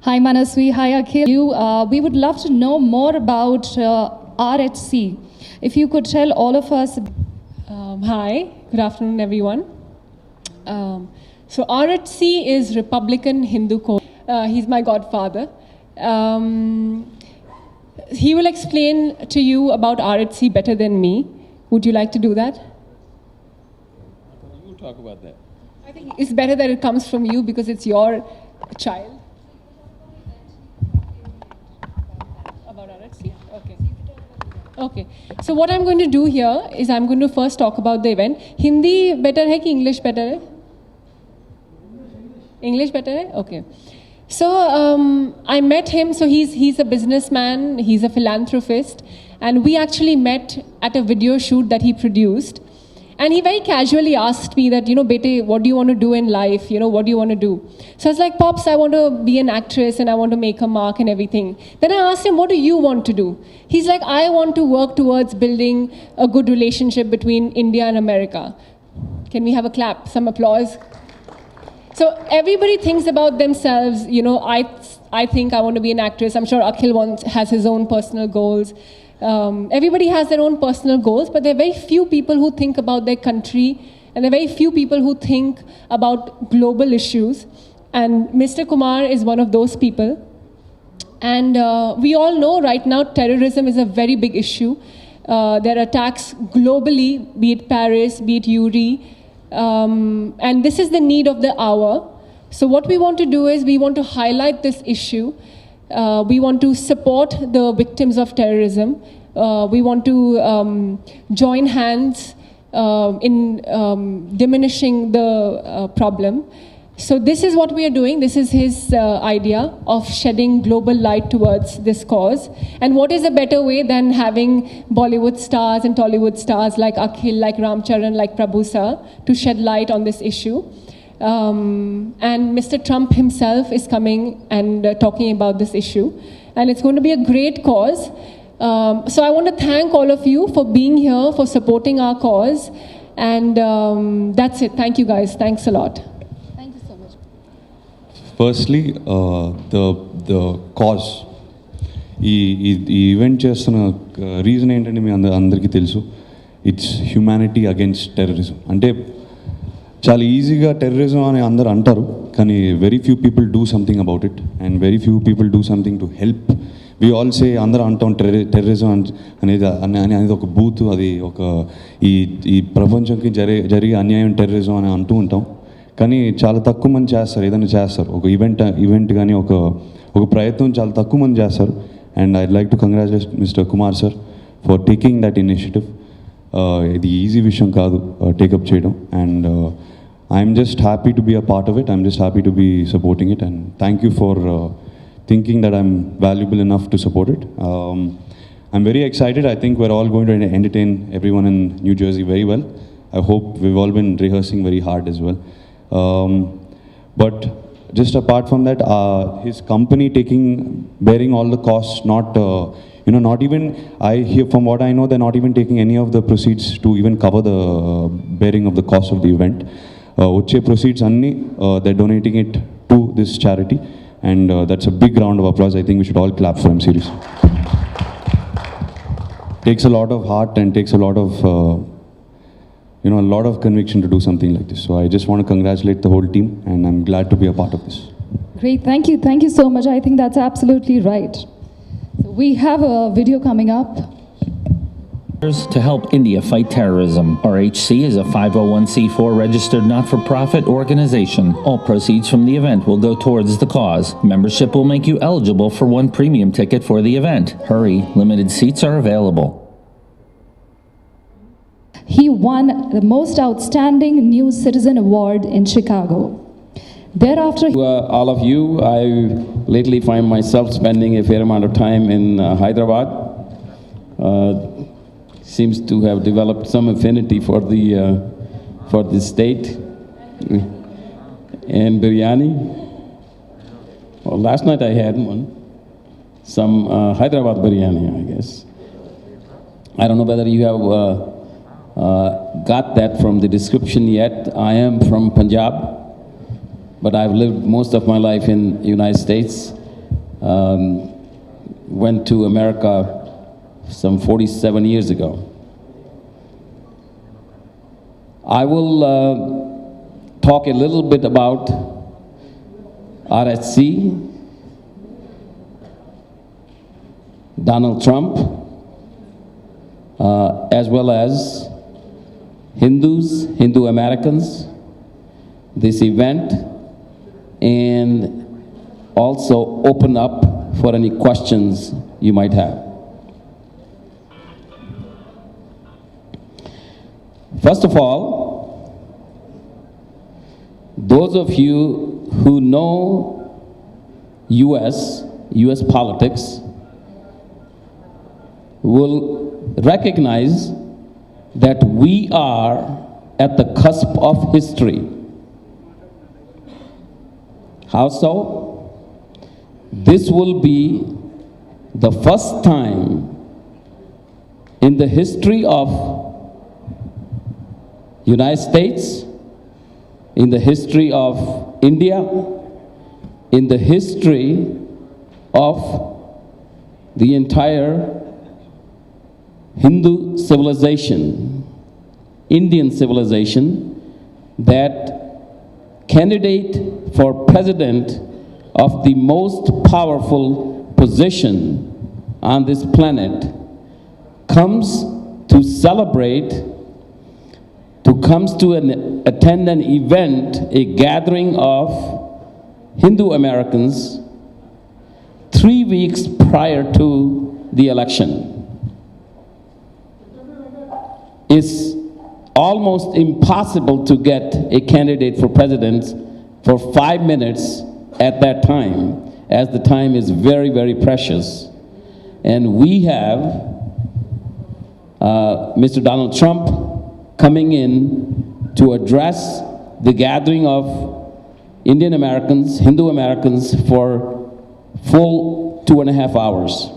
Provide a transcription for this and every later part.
Hi Manaswi, hi Akhil. We would love to know more about RHC. If you could tell all of us. Hi, good afternoon everyone. So RHC is Republican Hindu Code. He's my godfather. He will explain to you about RHC better than me. Would you like to do that? You talk about that. I think it's better that it comes from you because it's your child. About RHC? Okay. Okay. So what I'm going to do here is I'm going to first talk about the event. Hindi better hai ki English better hai? English better hai? Okay. So I met him. So he's a businessman. He's a philanthropist, and we actually met at a video shoot that he produced. And he very casually asked me that, Bete, what do you want to do in life? What do you want to do? So I was like, Pops, I want to be an actress and I want to make a mark and everything. Then I asked him, what do you want to do? He's like, I want to work towards building a good relationship between India and America. Can we have a clap, some applause? So everybody thinks about themselves, I think I want to be an actress. I'm sure Akhil has his own personal goals. Everybody has their own personal goals, but there are very few people who think about their country, and there are very few people who think about global issues. And Mr. Kumar is one of those people. And we all know right now terrorism is a very big issue. There are attacks globally, be it Paris, be it Uri. And this is the need of the hour. So what we want to do is we want to highlight this issue. We want to support the victims of terrorism. We want to join hands in diminishing the problem. So this is what we are doing. This is his idea of shedding global light towards this cause. And what is a better way than having Bollywood stars and Tollywood stars like Akhil, like Ramcharan, like Prabhu Sir to shed light on this issue. And Mr. Trump himself is coming and talking about this issue. And it's going to be a great cause. So I want to thank all of you for being here, for supporting our cause. And that's it. Thank you guys. Thanks a lot. Thank you so much. Firstly, the cause. ఈ event చేస్తున్న reason ఏంటంటే మీ అందరికీ తెలుసు. It's humanity against terrorism. అంటే చాలా ఈజీగా terrorism అని అందరు అంటారు, కానీ very few people do something about it and very few people do something to help. We all say అందరూ అంటాం టెర్రరిజం అనేది ఒక బూత్, అది ఒక ఈ ప్రపంచంకి జరిగే అన్యాయం టెర్రరిజం అని అంటూ ఉంటాం. కానీ చాలా తక్కువ మంది చేస్తారు, ఏదైనా చేస్తారు. ఒక ఈవెంట్ కానీ ఒక ప్రయత్నం చాలా తక్కువ మంది చేస్తారు. And I'd like to congratulate mister Kumar sir for taking that initiative. ఇది ఈజీ విషయం కాదు టేకప్ చేయడం. And I'm just happy to be a part of it. I'm just happy to be supporting it. And thank you for thinking that I'm valuable enough to support it. I'm very excited. I think we're all going to entertain everyone in New Jersey very well. I hope we've all been rehearsing very hard as well. But just apart from that, his company bearing all the costs, not even, I hear from what I know, they're not even taking any of the proceeds to even cover the bearing of the cost of the event. Uche proceeds anni, they're donating it to this charity. And that's a big round of applause. I think we should all clap for him, seriously. Takes a lot of heart and takes a lot of, a lot of conviction to do something like this. So I just want to congratulate the whole team, and I'm glad to be a part of this. Great, thank you. Thank you so much. I think that's absolutely right. So we have a video coming up. To help India fight terrorism. RHC is a 501c4 registered not-for-profit organization. All proceeds from the event will go towards the cause. Membership will make you eligible for one premium ticket for the event. Hurry, limited seats are available. He won the Most Outstanding New Citizen Award in Chicago. Thereafter, all of you, I lately find myself spending a fair amount of time in Hyderabad. Seems to have developed some affinity for the state. And biryani. Well, last night I had one. Some Hyderabad biryani, I guess. I don't know whether you have got that from the description yet. I am from Punjab, but I've lived most of my life in the United States. went to America some 47 years ago. I will talk a little bit about RHC, Donald Trump, as well as Hindus, Hindu Americans, this event, and also open up for any questions you might have. First of all, those of you who know US politics will recognize that we are at the cusp of history. How so? This will be the first time in the history of United States, in the history of India, in the history of the entire Hindu civilization, Indian civilization, that candidate for president of the most powerful position on this planet comes to celebrate, attend an event, a gathering of Hindu Americans 3 weeks prior to the election. It's almost impossible to get a candidate for president for 5 minutes at that time, as the time is very, very precious. And we have Mr. Donald Trump coming in to address the gathering of Indian Americans, Hindu Americans for full 2.5 hours.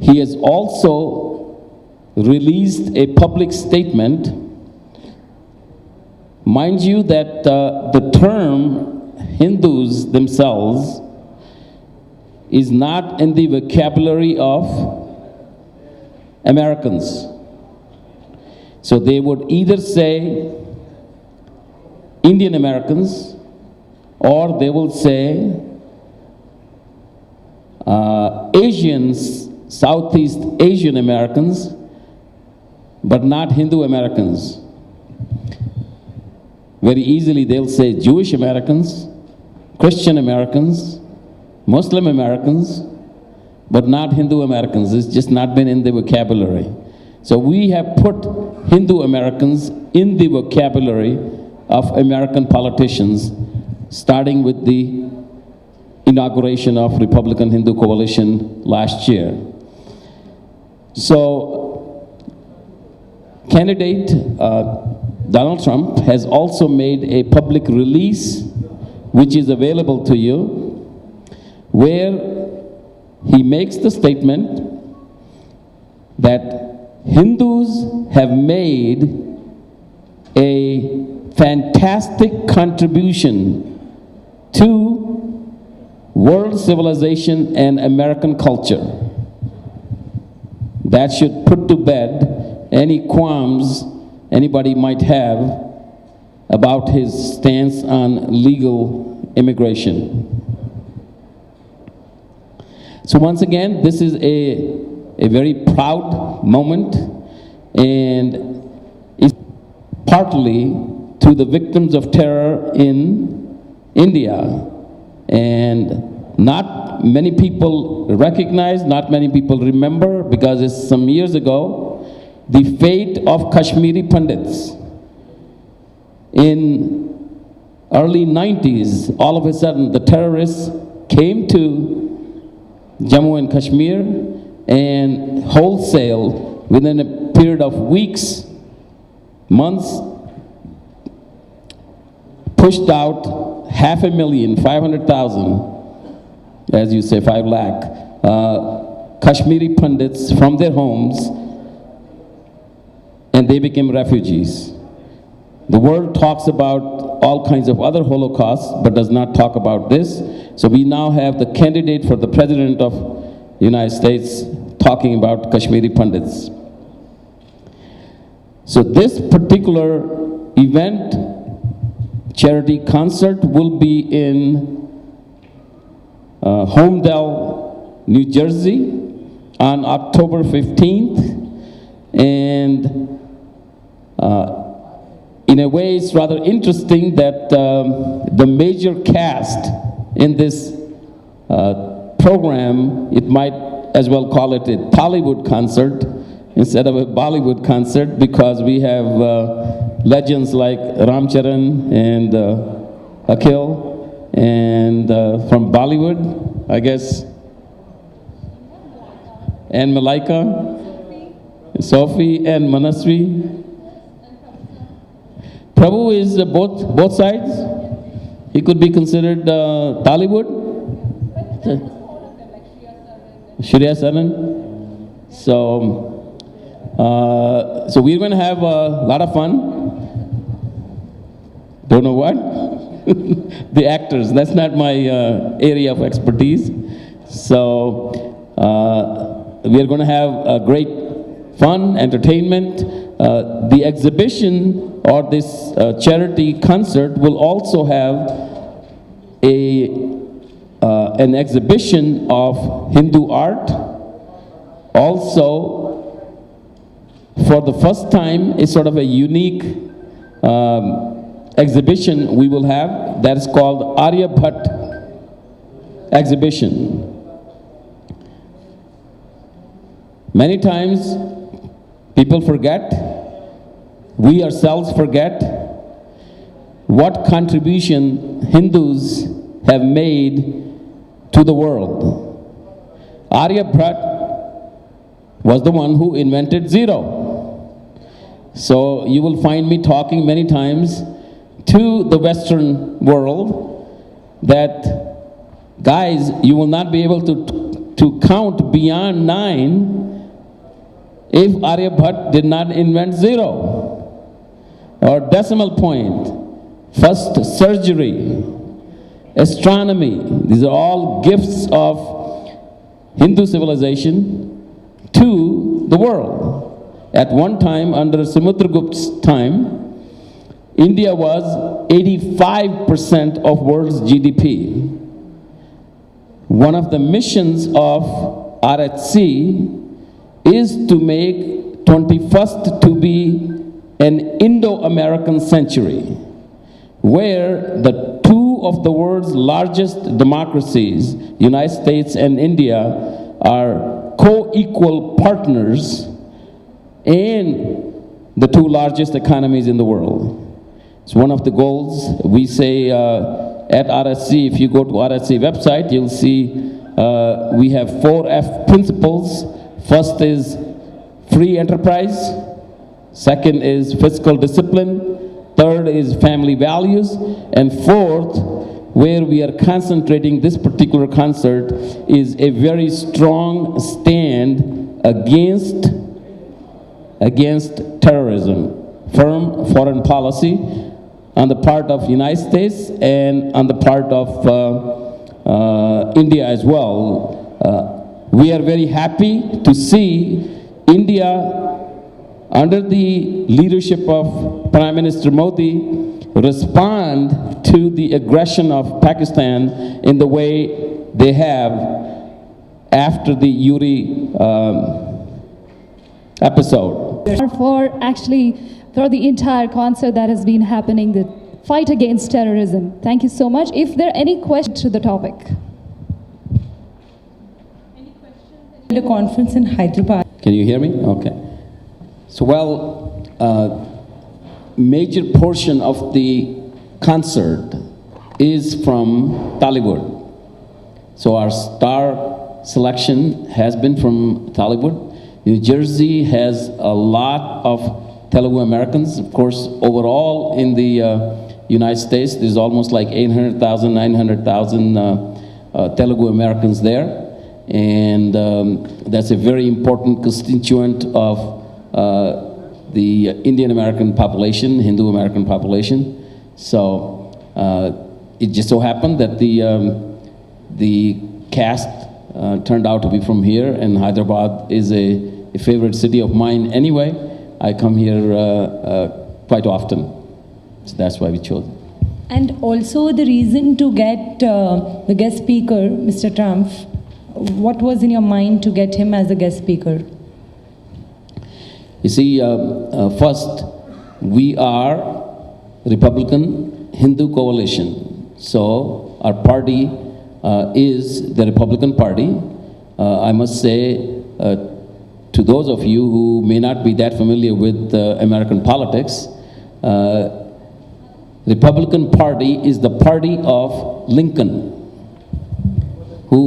He has also released a public statement. Mind you that the term Hindus themselves is not in the vocabulary of Americans. So they would either say Indian Americans, or they will say Asians, Southeast Asian Americans, but not Hindu Americans. Very easily they'll say Jewish Americans, Christian Americans, Muslim Americans, but not Hindu Americans. It's just not been in the vocabulary. So we have put Hindu Americans in the vocabulary of American politicians, starting with the inauguration of Republican Hindu Coalition last year. So candidate Donald Trump has also made a public release, which is available to you, where he makes the statement that Hindus have made a fantastic contribution to world civilization and American culture. That should put to bed any qualms anybody might have about his stance on legal immigration. So once again, this is a very proud moment, and it's partly to the victims of terror in India. And not many people recognize, not many people remember, because it's some years ago, the fate of Kashmiri Pandits. In early 90s, all of a sudden, the terrorists came to Jammu and Kashmir and wholesale, within a period of weeks, months, pushed out 500,000, 500,000, as you say, 5 lakh, Kashmiri Pandits from their homes, and they became refugees. The world talks about all kinds of other holocausts, but does not talk about this. So we now have the candidate for the President of the United States talking about Kashmiri Pandits. So this particular event, charity concert, will be in Homedale, New Jersey on October 15th. And in a way, it's rather interesting that the major cast in this program, it might as well call it a Tollywood concert instead of a Bollywood concert, because we have legends like Ram Charan and Akhil, and from Bollywood, I guess, and Malaika, Sophie and Manasvi. Prabhu is both sides. He could be considered Tollywood. Shreya Saran. So we're going to have a lot of fun. Don't know what? The actors. That's not my area of expertise. So we're going to have a great fun, entertainment. The exhibition or this charity concert will also have an exhibition of Hindu art. Also, for the first time, it's sort of a unique exhibition we will have that is called Aryabhat exhibition. Many times, people forget, we ourselves forget, what contribution Hindus have made to the world. Aryabhat was the one who invented zero. So you will find me talking many times to the Western world that, guys, you will not be able to count beyond 9 if Aryabhat did not invent zero or decimal point. First, surgery, astronomy, these are all gifts of Hindu civilization to the world. At one time, under Samudragupta's time, India was 85% of world's GDP. One of the missions of RHC is to make 21st to be an Indo-American century, where the two of the world's largest democracies, United States and India, are co-equal partners and the two largest economies in the world. It's one of the goals. We say at RHC, if you go to RHC website, you'll see we have 4 F principles. First is free enterprise. Second is fiscal discipline. Third is family values. And fourth, where we are concentrating this particular concert, is a very strong stand against terrorism. Firm foreign policy on the part of the United States and on the part of India as well. We are very happy to see India, under the leadership of Prime Minister Modi, respond to the aggression of Pakistan in the way they have after the Uri episode. For the entire concert that has been happening, the fight against terrorism. Thank you so much. If there are any questions to the topic. A conference in Hyderabad. Can you hear me? Okay. So, major portion of the concert is from Tollywood. So our star selection has been from Tollywood. New Jersey has a lot of Telugu Americans. Of course, overall in the United States, there's almost like 800,000, 900,000 Telugu Americans there. And that's a very important constituent of the Indian American population, Hindu American population. So it just so happened that the cast turned out to be from here, and Hyderabad is a favorite city of mine anyway. I come here quite often, so that's why we chose it. And also the reason to get the guest speaker, Mr. Trump, what was in your mind to get him as a guest speaker? You see, first, we are Republican Hindu coalition. So our party is the Republican Party. I must say to those of you who may not be that familiar with American politics, Republican Party is the party of Lincoln, who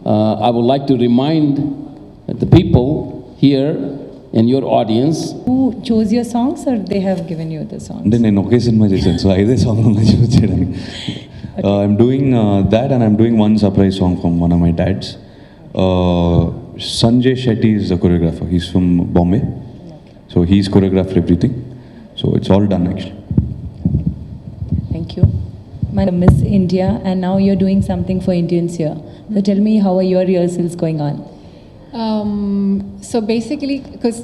I would like to remind the people here in your audience. Who chose your songs, or they have given you the songs? అంటే నేను ఒకే సినిమా చేశాను so ఐదే song ఉన్నాయి choose చేయడానికి I'm doing that and I'm doing one surprise song from one of my dad's Sanjay Shetty is the choreographer he's from Bombay so he's choreographer everything so it's all done actually. Thank you. My Miss India, and now you're doing something for Indians here. So tell me, how are your rehearsals going on? So basically, because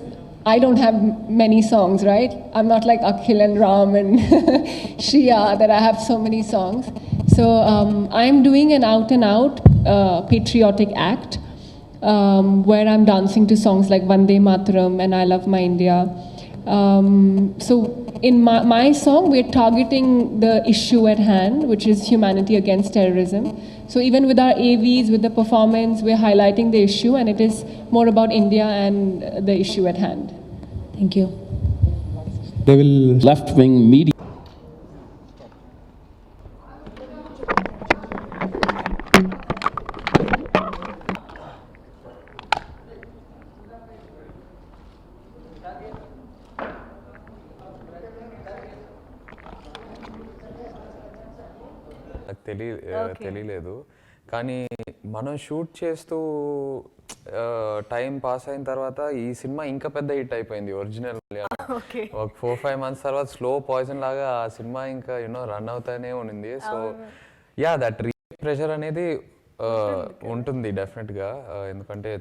I don't have many songs, right? I'm not like Akhil and Ram and Shriya that I have so many songs. So I'm doing an out-and-out patriotic act where I'm dancing to songs like Vande Mataram and I Love My India. So in my song, we're targeting the issue at hand, which is humanity against terrorism. So even with our AVs, with the performance, we're highlighting the issue, and it is more about India and the issue at hand. Thank you. They will left-wing media. నాకు తెలియలేదు కానీ మనం shoot చేస్తూ time pass అయిన తర్వాత ఈ cinema ఇంకా పెద్ద హిట్ అయిపోయింది ఒరిజినల్. ఒక 4-5 months తర్వాత స్లో పాయిజన్ లాగా ఆ సినిమా ఇంకా రన్ అవుతానే ఉండింది. సో యా దట్ ప్రెషర్ అనేది ఉంటుంది డెఫినెట్గా, ఎందుకంటే